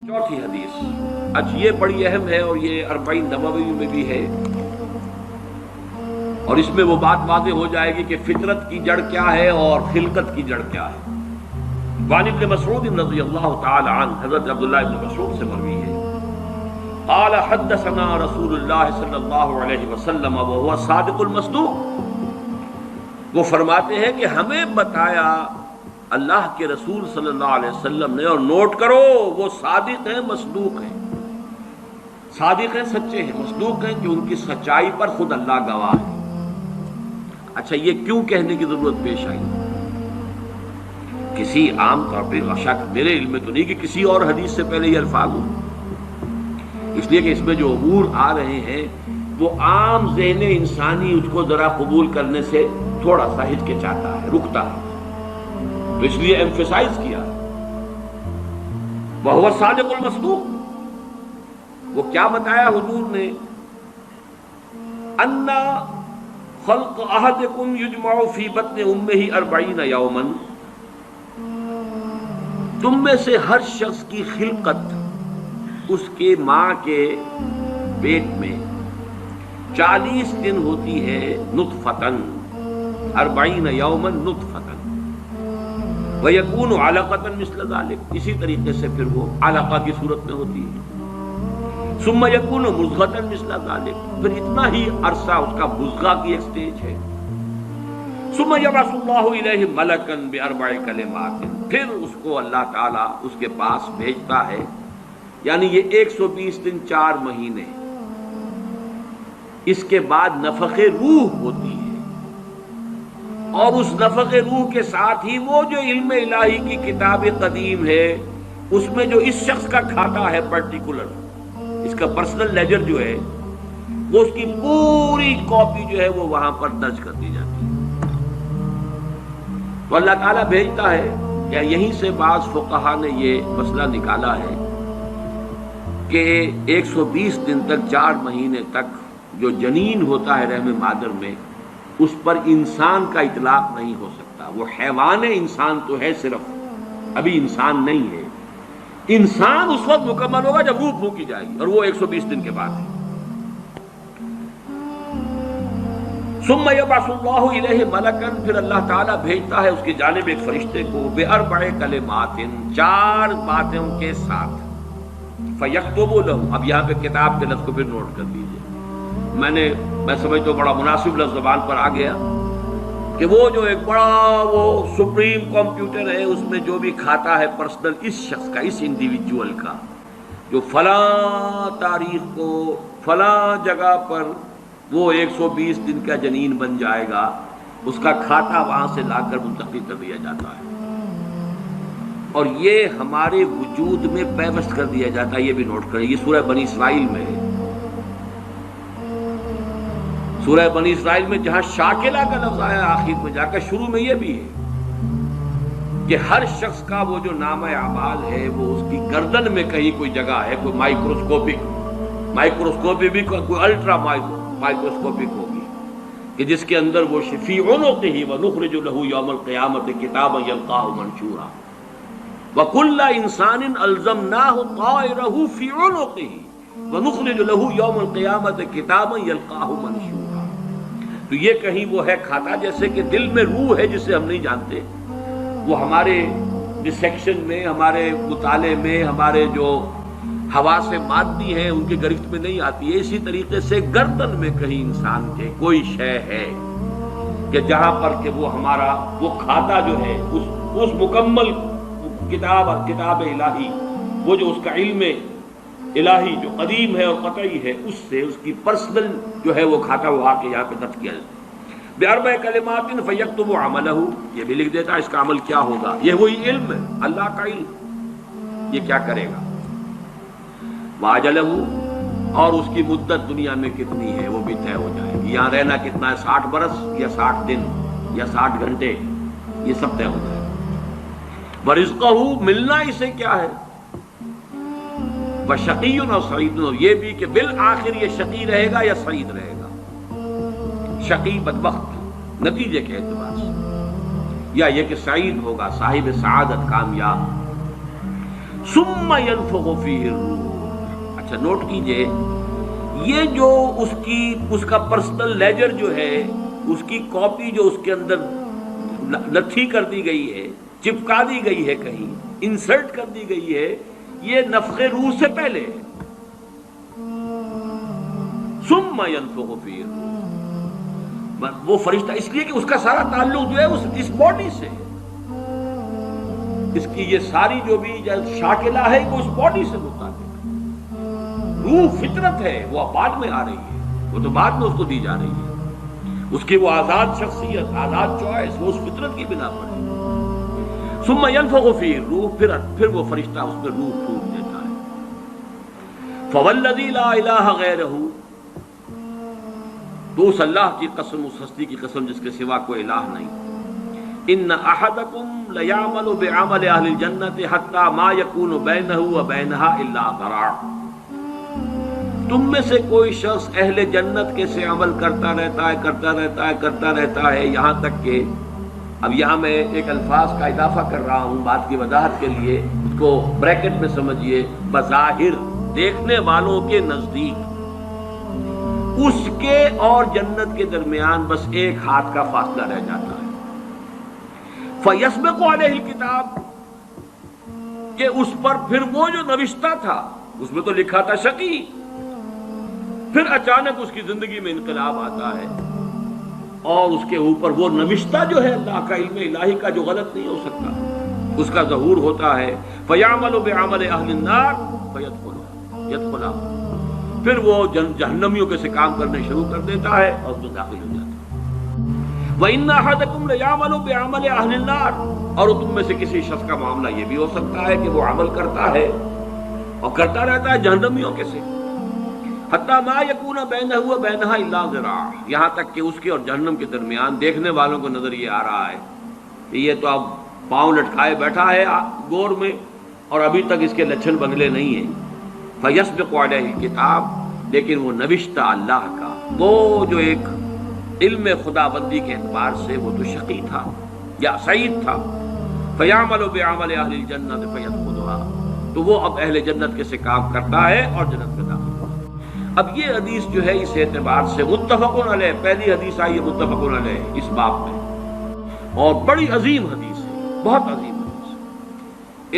چوتھی حدیث یہ بڑی اہم ہے اور یہ 40 نبوی میں بھی ہے، اور اس میں وہ بات واضح ہو جائے گی کہ فطرت کی جڑ کیا ہے اور خلقت کی جڑ کیا ہے۔ وعن ابن مسعود رضی اللہ تعالی عنہ، حضرت عبداللہ ابن مسعود سے مروی ہے، قال حدثنا رسول اللہ صلی اللہ علیہ وسلم وهو صادق المصدوق، وہ فرماتے ہیں کہ ہمیں بتایا اللہ کے رسول صلی اللہ علیہ وسلم نے، اور نوٹ کرو وہ صادق ہیں مصدوق ہیں، صادق ہیں سچے ہیں، مصدوق ہیں کہ ان کی سچائی پر خود اللہ گواہ ہے۔ اچھا یہ کیوں کہنے کی ضرورت پیش آئی؟ کسی عام طور پہ شک میرے علم میں تو نہیں کہ کسی اور حدیث سے پہلے یہ الفاظ ہوں، اس لیے کہ اس میں جو امور آ رہے ہیں وہ عام ذہن انسانی اس کو ذرا قبول کرنے سے تھوڑا سا ہچکچاتا ہے، رکتا ہے، تو اس لیے ایمفیسائز کیا وہو صادق المصدوق۔ وہ کیا بتایا حضور نے؟ ان خلق احدکم یجمع فی بطن امہ 40 یوما، تم میں سے ہر شخص کی خلقت اس کے ماں کے پیٹ میں 40 دن ہوتی ہے، نطفتن 40 یوما نطفتن، وَيَكُونُ عَلَقَةً مِثْلَ ذَلِكَ، اسی طریقے سے پھر وہ علقہ کی صورت میں ہوتی ہے، ثُمَّ يَكُونُ مُضْغَةً مِثْلَ ذَلِكَ، پھر اتنا ہی عرصہ اس کا مضغہ کی ایک سٹیج ہے، ثُمَّ يَبْعَثُ اللَّهُ إِلَيْهِ مَلَكًا بِأَرْبَعِ كَلِمَاتٍ، پھر اس کو اللہ تعالیٰ اس کے پاس بھیجتا ہے، یعنی یہ 120 دن 4 مہینے، اس کے بعد نفخ روح ہوتی ہے، اور اس نفخ روح کے ساتھ ہی وہ جو علم الہی کی کتاب قدیم ہے اس میں جو اس شخص کا کھاتا ہے پرٹیکولر، اس کا پرسنل لیجر جو ہے، وہ اس کی پوری کاپی جو ہے وہ وہاں پر درج کر دی جاتی ہے۔ تو اللہ تعالیٰ بھیجتا ہے، یا یہیں سے بعض فقہا نے یہ مسئلہ نکالا ہے کہ 120 دن تک 4 مہینے تک جو جنین ہوتا ہے رحم مادر میں، اس پر انسان کا اطلاق نہیں ہو سکتا، وہ حیوان انسان تو ہے صرف، ابھی انسان نہیں ہے، انسان اس وقت مکمل ہوگا جب روح پھونکی جائے گی، اور وہ 120 دن کے بعد ہے۔ ثم يبعث الله إليه ملكا، پھر اللہ تعالیٰ بھیجتا ہے اس کی جانب ایک فرشتے کو، بأربع کلمات، 4 باتوں کے ساتھ، فیکتب له، اب یہاں پہ کتاب کے لفظ کو پھر نوٹ کر لیجیے، میں سمجھتا ہوں بڑا مناسب لفظ زبان پر آ گیا کہ وہ جو ایک بڑا وہ سپریم کمپیوٹر ہے، اس میں جو بھی کھاتا ہے پرسنل اس شخص کا، اس انڈیویجول کا، جو فلاں تاریخ کو فلاں جگہ پر وہ 120 دن کا جنین بن جائے گا، اس کا کھاتا وہاں سے لا کر منتقل کر دیا جاتا ہے، اور یہ ہمارے وجود میں پیوست کر دیا جاتا ہے۔ یہ بھی نوٹ کریں، یہ سورہ بنی اسرائیل میں ہے، سورہ بنی اسرائیل میں جہاں شاکلہ کا لفظ آیا آخر میں جا کر، شروع میں یہ بھی ہے کہ ہر شخص کا وہ جو نامہ اعمال ہے وہ اس کی گردن میں کہیں کوئی جگہ ہے، کوئی مائکروسکوپی بھی کوئی الٹرا مائکروسکوپک ہوگی کہ جس کے اندر وہ فی عنقہ ونخرج له یوم القیامۃ کتابا یلقاہ منشورا وکل انسان الزمناہ طائرہ فی عنقہ ونخرج له یوم القیامۃ کتابا یلقاہ منشورا۔ تو یہ کہیں وہ ہے کھاتا، جیسے کہ دل میں روح ہے جسے ہم نہیں جانتے، وہ ہمارے ڈسیکشن میں، ہمارے مطالعے میں، ہمارے جو حواس مادی ہیں ان کی گرفت میں نہیں آتی ہے، اسی طریقے سے گردن میں کہیں انسان کے کوئی شے ہے کہ جہاں پر کہ وہ ہمارا وہ کھاتا جو ہے اس مکمل کتاب الہی، وہ جو اس کا علم الہی جو قدیم ہے اور قطعی ہے، اس سے اس کی پرسنل جو ہے وہ کھاتا وہ آ کے یہاں پہ درج کیا جاتا ہے۔ بأربع کلمات فیکتب عملہ، یہ بھی لکھ دیتا ہے اس کا عمل کیا ہوگا، یہ وہی علم ہے، اللہ کا علم، یہ کیا کرے گا، واجلہ، اور اس کی مدت دنیا میں کتنی ہے وہ بھی طے ہو جائے گی، یہاں رہنا کتنا ہے، 60 برس یا 60 دن یا 60 گھنٹے، یہ سب طے ہو جائے گا۔ ورزقہ، ملنا اسے کیا ہے، وشقی اور سعید، اور یہ بھی کہ بالآخر یہ شقی رہے گا یا سعید رہے گا، شقی بدبخت نتیجے کے اعتبار سے، یا یہ کہ سعید ہوگا، صاحب سعادت، کامیاب۔ ثم ينفخ فيه الروح. اچھا نوٹ کیجئے، یہ جو اس کا پرسنل لیجر جو ہے، اس کی کاپی جو اس کے اندر لتھی کر دی گئی ہے، چپکا دی گئی ہے، کہیں انسرٹ کر دی گئی ہے، یہ نفخ روح سے پہلے ہے. ثم ينفخ فيه الروح، وہ فرشتہ اس لیے کہ اس کا سارا تعلق جو ہے اس باڈی سے، اس کی یہ ساری جو بھی شاکلہ ہے وہ اس باڈی سے متعلق ہے. روح فطرت ہے، وہ بعد میں آ رہی ہے، وہ تو بعد میں اس کو دی جا رہی ہے. اس کی وہ آزاد شخصیت، آزاد چوائس، وہ اس فطرت کی بنا پر ہے. ثم ينفخ فيه الروح، پھر وہ فرشتہ اس میں روح پھونک دیتا ہے. فوالذی لا الہ غیرہ، تو اس اللہ کی قسم، اس ہستی کی قسم جس کے سوا کوئی الہ نہیں. ان احدکم لیعمل بعمل اہل الجنۃ حتی ما یکون بینہ وبینہا الا ذراع. تم میں سے کوئی شخص اہل جنت کے سے عمل کرتا رہتا ہے یہاں تک کہ، اب یہاں میں ایک الفاظ کا اضافہ کر رہا ہوں بات کی وضاحت کے لیے، اس کو بریکٹ میں سمجھیے، بظاہر دیکھنے والوں کے نزدیک اس کے اور جنت کے درمیان بس ایک ہاتھ کا فاصلہ رہ جاتا ہے. فَيَسْبِقُ عَلَيْهِ الْكِتَابُ، کہ اس پر پھر وہ جو نوشتہ تھا، اس میں تو لکھا تھا شقی، پھر اچانک اس کی زندگی میں انقلاب آتا ہے اور اس کے اوپر وہ نوشتہ جو ہے اللہ کا علم الہی کا جو غلط نہیں ہو سکتا، اس کا ظہور ہوتا ہے. فَيَعْمَلُ بِعَمَلِ أَهْلِ النَّارِ فَيَدْخُلُهَا، پھر وہ جہنمیوں کے سے کام کرنے شروع کر دیتا ہے اور اس میں داخل ہو جاتا ہے. وَإِنَّ أَحَدَكُمْ لَيَعْمَلُ بِعَمَلِ أَهْلِ النَّارِ، اور تم میں سے کسی شخص کا معاملہ یہ بھی ہو سکتا ہے کہ وہ عمل کرتا ہے اور کرتا رہتا ہے جہنمیوں کے سے. حتی ما یکون بینہ وبینہا الا ذراع، یہاں تک کہ اس کے اور جہنم کے درمیان دیکھنے والوں کو نظر یہ آ رہا ہے کہ یہ تو اب پاؤں لٹکائے بیٹھا ہے گور میں اور ابھی تک اس کے لچھن بگلے نہیں ہیں. فیسبق علیہ الکتاب، لیکن وہ نوشتہ اللہ کا، وہ جو ایک علم خدا بندی کے اعتبار سے وہ تو شقی تھا یا سعید تھا. فیعمل بعمل اہل الجنۃ فیدخلھا، تو وہ اب اہل جنت کے سے کام کرتا ہے اور جنت میں داخل. اب یہ حدیث جو ہے اس اعتبار سے متفق علیہ، پہلی حدیث آئی ہے متفق علیہ اس باب میں، اور بڑی عظیم حدیث ہے، بہت عظیم حدیث ہے.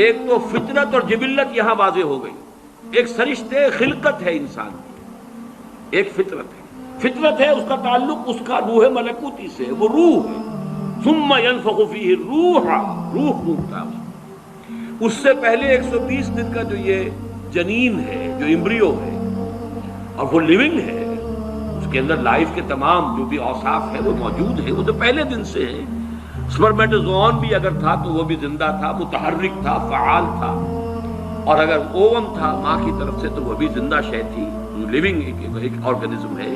ایک تو فطرت اور جبلت یہاں واضح ہو گئی، ایک سرشتے خلقت ہے انسان کی، ایک فطرت ہے، اس کا تعلق اس کا روح ملکوتی سے، وہ روح ہے. ثم ينفخ فيه الروح، روح پھونکتا ہے. اس سے پہلے 120 دن کا جو یہ جنین ہے، جو امبریو ہے اور وہ لیونگ ہے، اس کے اندر لائف کے تمام جو بھی اوصاف ہے وہ موجود ہے، وہ تو پہلے دن سے ہے. سپرمیٹوزوئن بھی اگر تھا تو وہ بھی زندہ تھا، متحرک تھا، فعال تھا، اور اگر اوم تھا ماں کی طرف سے تو وہ بھی زندہ شے تھی، لیونگ ایک آرگنزم ہے.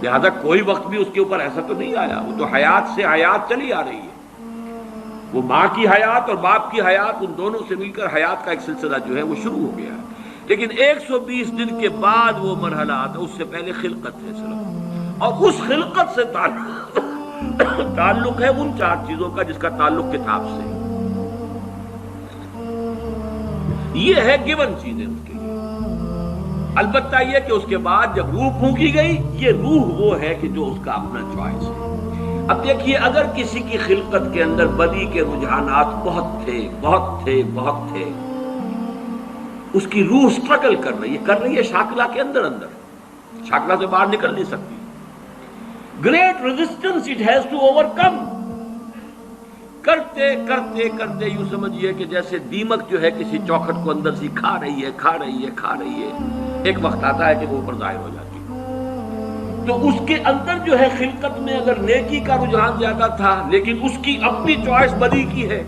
لہذا کوئی وقت بھی اس کے اوپر ایسا تو نہیں آیا، وہ تو حیات سے حیات چلی آ رہی ہے. وہ ماں کی حیات اور باپ کی حیات، ان دونوں سے مل کر حیات کا ایک سلسلہ جو ہے وہ شروع ہو گیا ہے. لیکن 120 دن کے بعد وہ مرحلہ آتا، اس سے پہلے خلقت ہے صرف، اور اس خلقت سے تعلق ہے ان 4 چیزوں کا جس کا تعلق کتاب سے. یہ ہے گیون چیزیں اس کے لیے. البتہ یہ کہ اس کے بعد جب روح پھونکی گئی، یہ روح وہ ہے کہ جو اس کا اپنا چوائس ہے. اب دیکھیے، اگر کسی کی خلقت کے اندر بدی کے رجحانات بہت تھے، اس کی روح سٹرگل کر رہی ہے شاکلہ کے اندر شاکلہ سے باہر نکل نہیں سکتی. Great resistance it has to overcome. کرتے یوں سمجھیے کہ جیسے دیمک جو ہے کسی چوکھٹ کو اندر سے کھا رہی ہے، ایک وقت آتا ہے کہ وہ اوپر ظاہر ہو جاتی ہے. تو اس کے اندر جو ہے خلقت میں اگر نیکی کا رجحان زیادہ تھا، لیکن اس کی اپنی چوائس بدی کی ہے،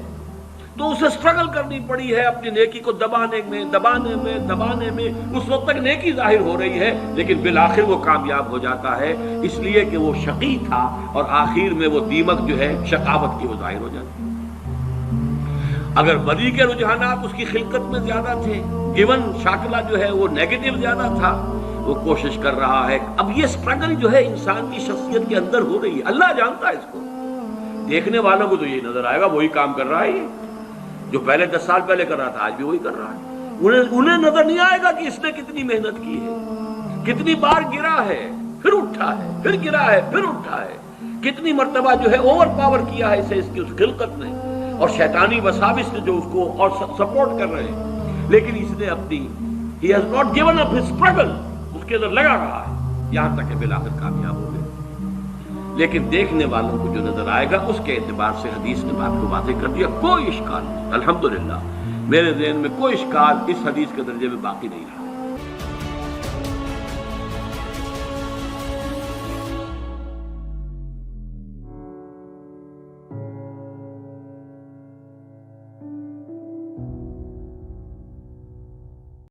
تو اسے سٹرگل کرنی پڑی ہے اپنی نیکی کو دبانے میں. اس وقت تک نیکی ظاہر ہو رہی ہے، لیکن بالآخر وہ کامیاب ہو جاتا ہے، اس لیے کہ وہ شقی تھا، اور آخر میں وہ دیمک جو ہے شقاوت کی وہ ظاہر ہو جاتی ہے. اگر بدی کے رجحانات اس کی خلقت میں زیادہ تھے، گیون شاکلہ جو ہے وہ نیگیٹو زیادہ تھا، وہ کوشش کر رہا ہے. اب یہ سٹرگل جو ہے انسان کی شخصیت کے اندر ہو رہی ہے، اللہ جانتا ہے اس کو. دیکھنے والوں کو تو یہ نظر آئے گا وہی کام کر رہا ہے، جو پہلے 10 سال پہلے کر رہا تھا آج بھی وہی کر رہا ہے. انہیں نظر نہیں آئے گا کہ اس نے کتنی محنت کی ہے، کتنی بار گرا ہے پھر اٹھا ہے، پھر گرا ہے پھر اٹھا ہے، کتنی مرتبہ جو ہے اوور پاور کیا ہے اسے اس کی اس خلقت نے اور شیطانی وساوس نے جو اس کو اور سپورٹ کر رہے ہیں، لیکن اس نے اپنی he has not given up his struggle، اس کے اندر لگا رہا ہے یہاں تک کہ بالآخر کامیاب ہو گئے۔ لیکن دیکھنے والوں کو جو نظر آئے گا اس کے اعتبار سے حدیث نے بات کو واضح کر دیا، کوئی اشکال نہیں، الحمدللہ میرے ذہن میں کوئی اشکال اس حدیث کے درجے میں باقی نہیں رہا۔